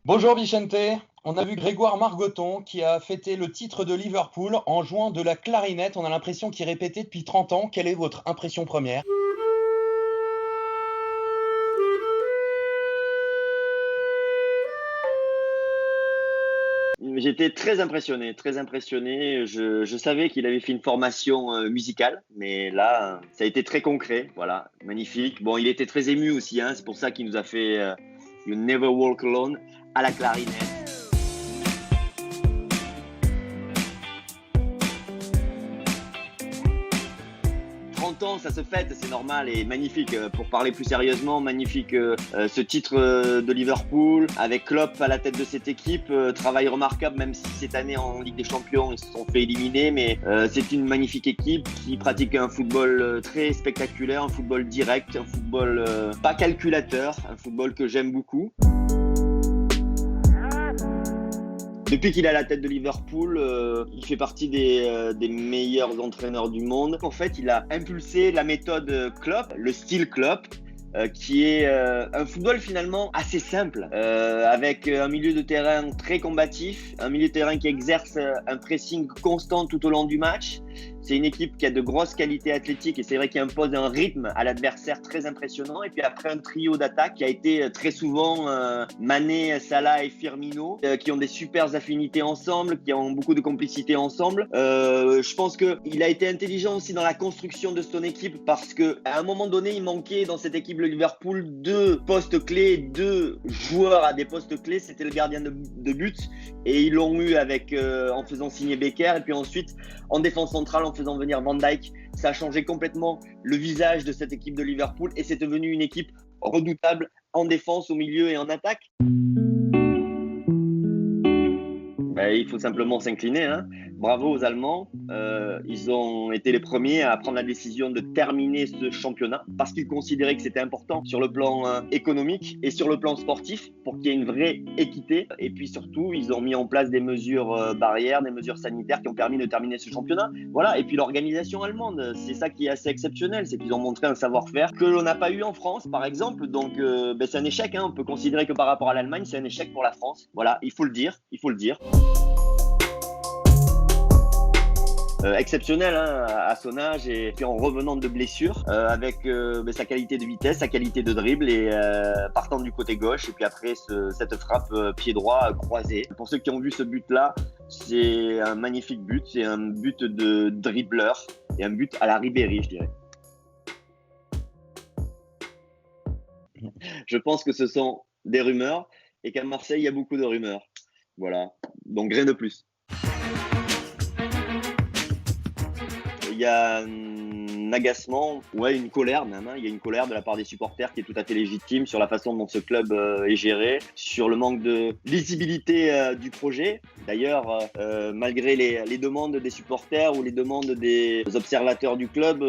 Bonjour Vicente, on a vu Grégoire Margoton qui a fêté le titre de Liverpool en jouant de la clarinette. On a l'impression qu'il répétait depuis 30 ans. Quelle est votre impression première? J'étais très impressionné, très impressionné. Je savais qu'il avait fait une formation musicale, mais là, ça a été très concret. Voilà, magnifique. Bon, il était très ému aussi, hein, c'est pour ça qu'il nous a fait You Never Walk Alone à la clarinette. 30 ans, ça se fête, c'est normal et magnifique. Pour parler plus sérieusement, magnifique ce titre de Liverpool avec Klopp à la tête de cette équipe. Travail remarquable, même si cette année en Ligue des Champions, ils se sont fait éliminer. Mais c'est une magnifique équipe qui pratique un football très spectaculaire, un football direct, un football pas calculateur, un football que j'aime beaucoup. Depuis qu'il est à la tête de Liverpool, il fait partie des meilleurs entraîneurs du monde. En fait, il a impulsé la méthode Klopp, le style Klopp, qui est un football finalement assez simple, avec un milieu de terrain très combatif, un milieu de terrain qui exerce un pressing constant tout au long du match. C'est une équipe qui a de grosses qualités athlétiques et c'est vrai qu'il impose un rythme à l'adversaire très impressionnant. Et puis après un trio d'attaque qui a été très souvent Mané, Salah et Firmino, qui ont des super affinités ensemble, qui ont beaucoup de complicité ensemble. Je pense qu'il a été intelligent aussi dans la construction de son équipe parce qu'à un moment donné, il manquait dans cette équipe de Liverpool deux postes clés, deux joueurs à des postes clés. C'était le gardien de but et ils l'ont eu avec en faisant signer Becker et puis ensuite en défense centrale en faisant venir Van Dijk. Ça a changé complètement le visage de cette équipe de Liverpool et c'est devenu une équipe redoutable en défense, au milieu et en attaque. Il faut simplement s'incliner, hein. Bravo aux Allemands. Ils ont été les premiers à prendre la décision de terminer ce championnat parce qu'ils considéraient que c'était important sur le plan économique et sur le plan sportif pour qu'il y ait une vraie équité. Et puis surtout, ils ont mis en place des mesures barrières, des mesures sanitaires qui ont permis de terminer ce championnat. Voilà. Et puis l'organisation allemande, c'est ça qui est assez exceptionnel, c'est qu'ils ont montré un savoir-faire que l'on n'a pas eu en France, par exemple. Donc, c'est un échec, hein. On peut considérer que par rapport à l'Allemagne, c'est un échec pour la France. Voilà, il faut le dire, il faut le dire. Exceptionnel, hein, à son âge et puis en revenant de blessure avec sa qualité de vitesse, sa qualité de dribble et partant du côté gauche et puis après cette frappe pied droit croisé. Pour ceux qui ont vu ce but-là, c'est un magnifique but, c'est un but de dribbleur et un but à la Ribéry, je dirais. Je pense que ce sont des rumeurs et qu'à Marseille, il y a beaucoup de rumeurs. Voilà, donc rien de plus. Il y a un agacement, ouais, une colère même, hein. Il y a une colère de la part des supporters qui est tout à fait légitime sur la façon dont ce club est géré, sur le manque de visibilité du projet. D'ailleurs, malgré les demandes des supporters ou les demandes des observateurs du club,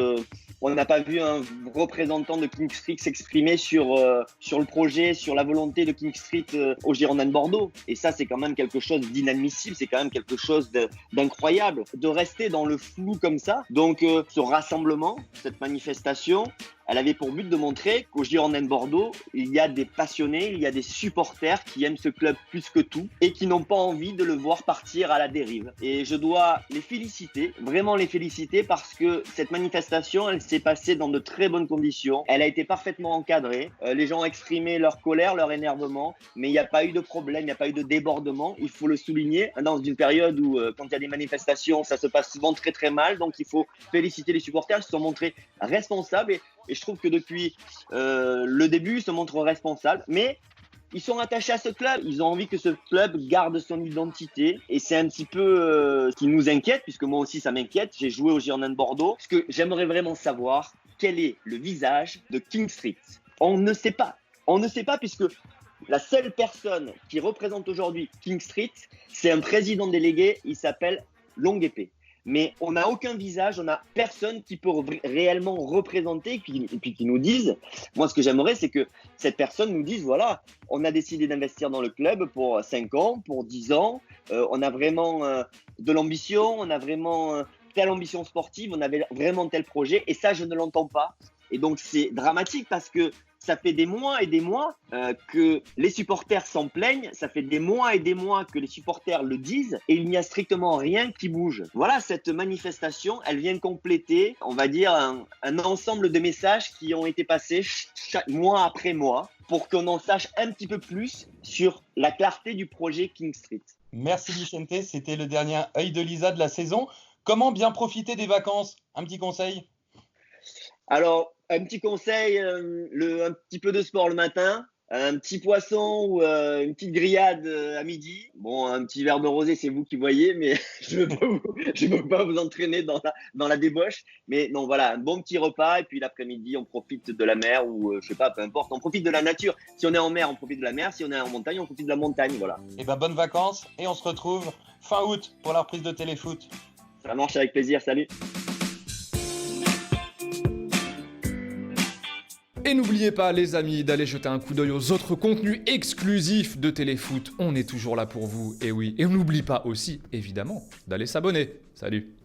on n'a pas vu un représentant de King Street s'exprimer sur le projet, sur la volonté de King Street au Girondins de Bordeaux. Et ça, c'est quand même quelque chose d'inadmissible, c'est quand même quelque chose d'incroyable de rester dans le flou comme ça. Donc, ce rassemblement, cette manifestation, elle avait pour but de montrer qu'au Girondins de Bordeaux, il y a des passionnés, il y a des supporters qui aiment ce club plus que tout et qui n'ont pas envie de le voir partir à la dérive. Et je dois les féliciter, vraiment les féliciter parce que cette manifestation, elle s'est passée dans de très bonnes conditions. Elle a été parfaitement encadrée. Les gens ont exprimé leur colère, leur énervement, mais il n'y a pas eu de problème, il n'y a pas eu de débordement. Il faut le souligner dans une période où, quand il y a des manifestations, ça se passe souvent très très mal. Donc il faut féliciter les supporters, ils se sont montrés responsables et je trouve que depuis le début, ils se montrent responsables. Mais ils sont attachés à ce club. Ils ont envie que ce club garde son identité. Et c'est un petit peu ce qui nous inquiète, puisque moi aussi, ça m'inquiète. J'ai joué au Girondins de Bordeaux. Parce que j'aimerais vraiment savoir quel est le visage de King Street. On ne sait pas. On ne sait pas puisque la seule personne qui représente aujourd'hui King Street, c'est un président délégué. Il s'appelle Longue Épée. Mais on n'a aucun visage, on n'a personne qui peut réellement représenter et puis qui nous dise, moi ce que j'aimerais c'est que cette personne nous dise, voilà, on a décidé d'investir dans le club pour 5 ans, pour 10 ans, on a vraiment de l'ambition, on a vraiment telle ambition sportive, on avait vraiment tel projet et ça je ne l'entends pas. Et donc c'est dramatique parce que Ça fait des mois et des mois que les supporters s'en plaignent. Ça fait des mois et des mois que les supporters le disent et il n'y a strictement rien qui bouge. Voilà, cette manifestation, elle vient compléter, on va dire, un ensemble de messages qui ont été passés mois après mois pour qu'on en sache un petit peu plus sur la clarté du projet King Street. Merci Vicente, c'était le dernier œil de Lisa de la saison. Comment bien profiter des vacances? Un petit conseil? Alors, un petit conseil, un petit peu de sport le matin, un petit poisson ou une petite grillade à midi. Bon, un petit verre de rosé, c'est vous qui voyez, mais je ne veux pas vous entraîner dans la débauche. Mais non, voilà, un bon petit repas. Et puis l'après-midi, on profite de la mer ou je sais pas, peu importe. On profite de la nature. Si on est en mer, on profite de la mer. Si on est en montagne, on profite de la montagne. Voilà. Eh ben, bonnes vacances et on se retrouve fin août pour la reprise de Téléfoot. Ça marche avec plaisir. Salut. Et n'oubliez pas les amis d'aller jeter un coup d'œil aux autres contenus exclusifs de Téléfoot, on est toujours là pour vous, et oui, et on n'oublie pas aussi, évidemment, d'aller s'abonner. Salut!